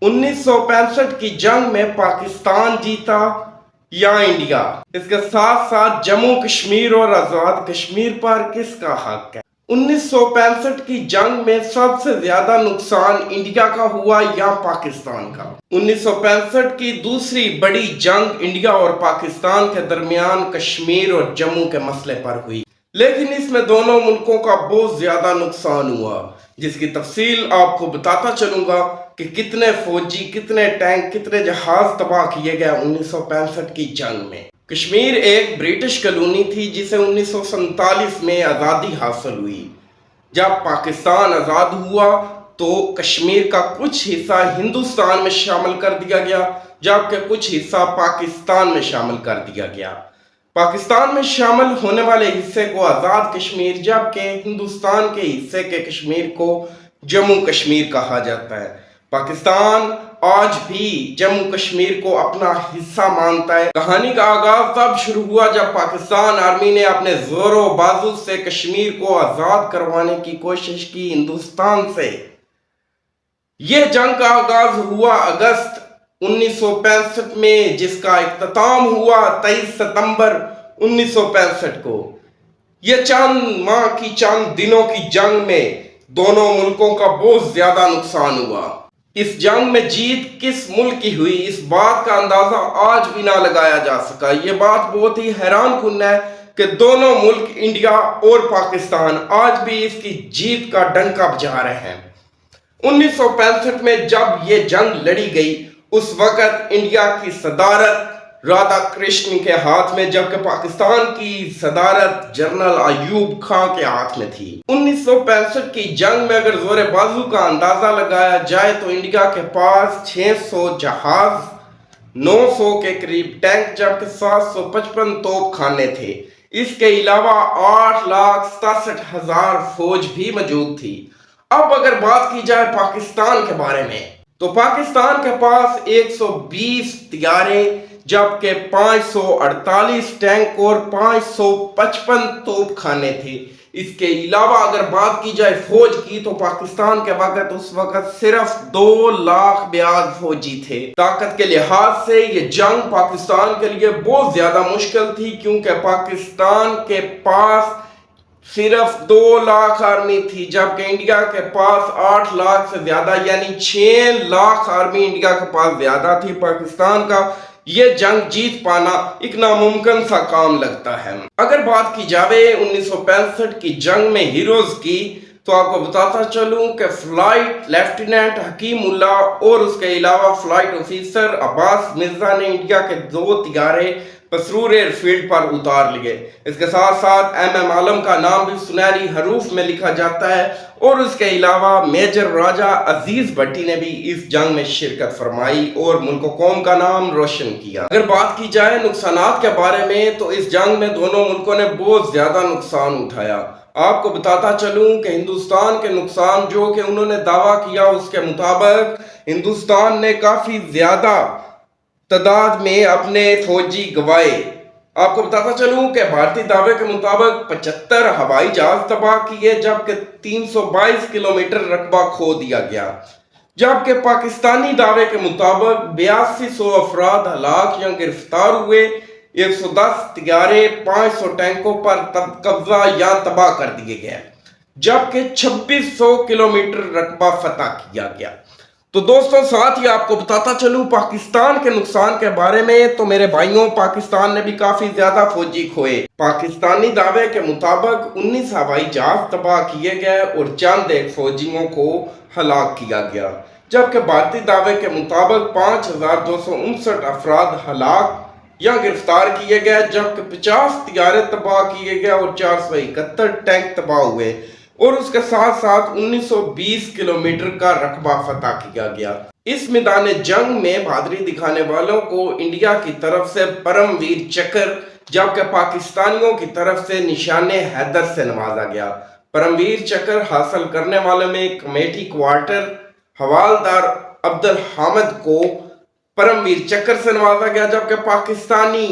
1965 کی جنگ میں پاکستان جیتا یا انڈیا؟ اس کے ساتھ ساتھ جموں کشمیر اور آزاد کشمیر پر کس کا حق ہے؟ 1965 کی جنگ میں سب سے زیادہ نقصان انڈیا کا ہوا یا پاکستان کا؟ 1965 کی دوسری بڑی جنگ انڈیا اور پاکستان کے درمیان کشمیر اور جموں کے مسئلے پر ہوئی، لیکن اس میں دونوں ملکوں کا بہت زیادہ نقصان ہوا، جس کی تفصیل آپ کو بتاتا چلوں گا کہ کتنے فوجی، کتنے ٹینک، کتنے جہاز تباہ کیے گئے 1965 کی جنگ میں۔ کشمیر ایک برٹش کالونی تھی جسے 1947 میں آزادی حاصل ہوئی۔ جب پاکستان آزاد ہوا تو کشمیر کا کچھ حصہ ہندوستان میں شامل کر دیا گیا، جبکہ کچھ حصہ پاکستان میں شامل کر دیا گیا۔ پاکستان میں شامل ہونے والے حصے کو آزاد کشمیر، جبکہ ہندوستان کے حصے کے کشمیر کو جموں کشمیر کہا جاتا ہے۔ پاکستان آج بھی جموں کشمیر کو اپنا حصہ مانتا ہے۔ کہانی کا آغاز تب شروع ہوا جب پاکستان آرمی نے اپنے زور و بازو سے کشمیر کو آزاد کروانے کی کوشش کی ہندوستان سے۔ یہ جنگ کا آغاز ہوا اگست 1965 میں، جس کا اختتام ہوا 23 ستمبر 1965 کو۔ یہ چند ماہ کی، چند دنوں کی جنگ میں دونوں ملکوں کا بہت زیادہ نقصان ہوا۔ اس جنگ میں جیت کس ملک کی ہوئی، اس بات کا اندازہ آج بھی نہ لگایا جا سکا۔ یہ بات بہت ہی حیران کن ہے کہ دونوں ملک انڈیا اور پاکستان آج بھی اس کی جیت کا ڈنکا بجا رہے ہیں۔ 1965 میں جب یہ جنگ لڑی گئی، اس وقت انڈیا کی صدارت رادھا کرشن کے ہاتھ میں، جبکہ پاکستان کی صدارت جنرل ایوب خان کے ہاتھ میں تھی۔ 1965 کی جنگ میں اگر زور بازو کا اندازہ لگایا جائے تو انڈیا کے پاس 600 جہاز، 900 کے قریب ٹینک، جبکہ 755 توپ خانے تھے۔ اس کے علاوہ 8,67,000 فوج بھی موجود تھی۔ اب اگر بات کی جائے پاکستان کے بارے میں تو پاکستان کے پاس 120 طیارے، جبکہ 548 ٹینک اور 555 توپ خانے تھے۔ اس کے علاوہ اگر بات کی جائے فوج کی تو پاکستان کے وقت اس وقت صرف 2,00,000 فوجی تھے۔ طاقت کے لحاظ سے یہ جنگ پاکستان کے لیے بہت زیادہ مشکل تھی، کیونکہ پاکستان کے پاس صرف 2,00,000 آرمی تھی، جبکہ انڈیا کے پاس 8,00,000 سے زیادہ، یعنی 6,00,000 آرمی انڈیا کے پاس زیادہ تھی۔ پاکستان کا یہ جنگ جیت پانا ایک ناممکن سا کام لگتا ہے۔ اگر بات کی جائے 1965 کی جنگ میں ہیروز کی تو آپ کو بتاتا چلوں کہ فلائٹ لیفٹیننٹ حکیم اللہ اور اس کے علاوہ فلائٹ آفیسر عباس مرزا نے انڈیا کے 2 طیارے پسرور ایئر فیلڈ پر اتار لیے۔ اس کے ساتھ ساتھ ایم عالم کا نام بھی سنہری حروف میں لکھا جاتا ہے، اور اس کے علاوہ میجر راجہ عزیز بھٹی نے بھی اس جنگ میں شرکت فرمائی اور ملک و قوم کا نام روشن کیا۔ اگر بات کی جائے نقصانات کے بارے میں تو اس جنگ میں دونوں ملکوں نے بہت زیادہ نقصان اٹھایا۔ آپ کو بتاتا چلوں کہ ہندوستان کے نقصان جو کہ انہوں نے دعویٰ کیا، اس کے مطابق ہندوستان نے کافی زیادہ تعداد میں اپنے فوجی گوائے۔ آپ کو بتاتا چلوں کہ بھارتی دعوے کے مطابق 75 ہوائی جہاز تباہ کیے، جبکہ 322 کلومیٹر رقبہ کھو دیا گیا، جبکہ پاکستانی دعوے کے مطابق 8200 افراد ہلاک یا گرفتار ہوئے، 110 طیارے، 500 ٹینکوں پر قبضہ یا تباہ کر دیے گئے، جبکہ 2600 کلومیٹر رقبہ فتح کیا گیا۔ تو دوستوں، ساتھ ہی آپ کو بتاتا چلوں پاکستان کے نقصان کے بارے میں تو میرے بھائیوں، پاکستان نے بھی کافی زیادہ فوجی کھوئے۔ پاکستانی دعوے کے مطابق 19 ہوائی جہاز تباہ کیے گئے اور چند ایک فوجیوں کو ہلاک کیا گیا، جبکہ بھارتی دعوے کے مطابق 5,259 افراد ہلاک یا گرفتار کیے گئے، جبکہ 50 طیارے تباہ کیے گئے اور 471 ٹینک تباہ ہوئے، اور اس کے ساتھ ساتھ 1920 کلومیٹر کا رقبہ فتح کیا گیا۔ اس میدان جنگ میں بہادری دکھانے والوں کو انڈیا کی طرف سے پرم ویر چکر، جبکہ پاکستانیوں کی طرف سے نشان حیدر سے نوازا گیا۔ پرم ویر چکر حاصل کرنے والوں میں کمیٹی کوارٹر حوالدار عبدالحامد کو پرم ویر چکر سے نوازا گیا، جبکہ پاکستانی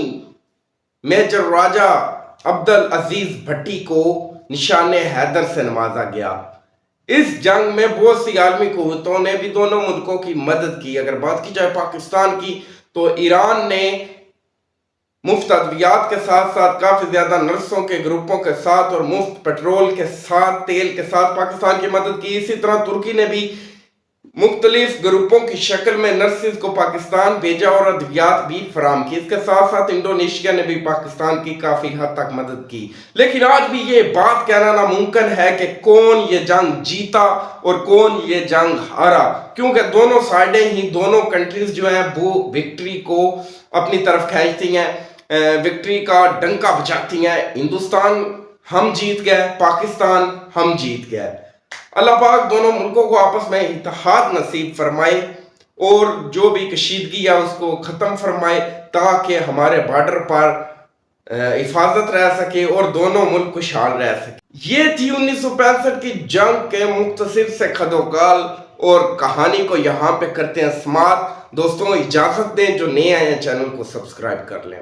میجر راجہ عبدالعزیز بھٹی کو نشان حیدر سے نوازا گیا۔ اس جنگ میں بہت سی عالمی قوتوں نے بھی دونوں ملکوں کی مدد کی. اگر بات کی جائے پاکستان کی تو ایران نے مفت ادویات کے ساتھ ساتھ کافی زیادہ نرسوں کے گروپوں کے ساتھ اور مفت پیٹرول کے ساتھ تیل کے ساتھ پاکستان کی مدد کی. اسی طرح ترکی نے بھی مختلف گروپوں کی شکل میں نرسز کو پاکستان بھیجا اور ادویات بھی فراہم کی. اس کے ساتھ ساتھ انڈونیشیا نے بھی پاکستان کی کافی حد تک مدد کی. لیکن آج بھی یہ بات کہنا ناممکن ہے کہ کون یہ جنگ جیتا اور کون یہ جنگ ہارا، کیونکہ دونوں سائیڈیں ہی، دونوں کنٹریز جو ہیں وہ وکٹری کو اپنی طرف کھینچتی ہیں، وکٹری کا ڈنکا بجاتی ہیں. ہندوستان ہم جیت گئے، پاکستان ہم جیت گئے. اللہ پاک دونوں ملکوں کو آپس میں اتحاد نصیب فرمائے اور جو بھی کشیدگی ہے اس کو ختم فرمائے، تاکہ ہمارے بارڈر پر حفاظت رہ سکے اور دونوں ملک خوشحال رہ سکے. یہ تھی 1965 کی جنگ کے مختصر سے خدوکال اور کہانی کو یہاں پہ کرتے ہیں سماعت. دوستوں اجازت دیں، جو نئے آئے ہیں چینل کو سبسکرائب کر لیں.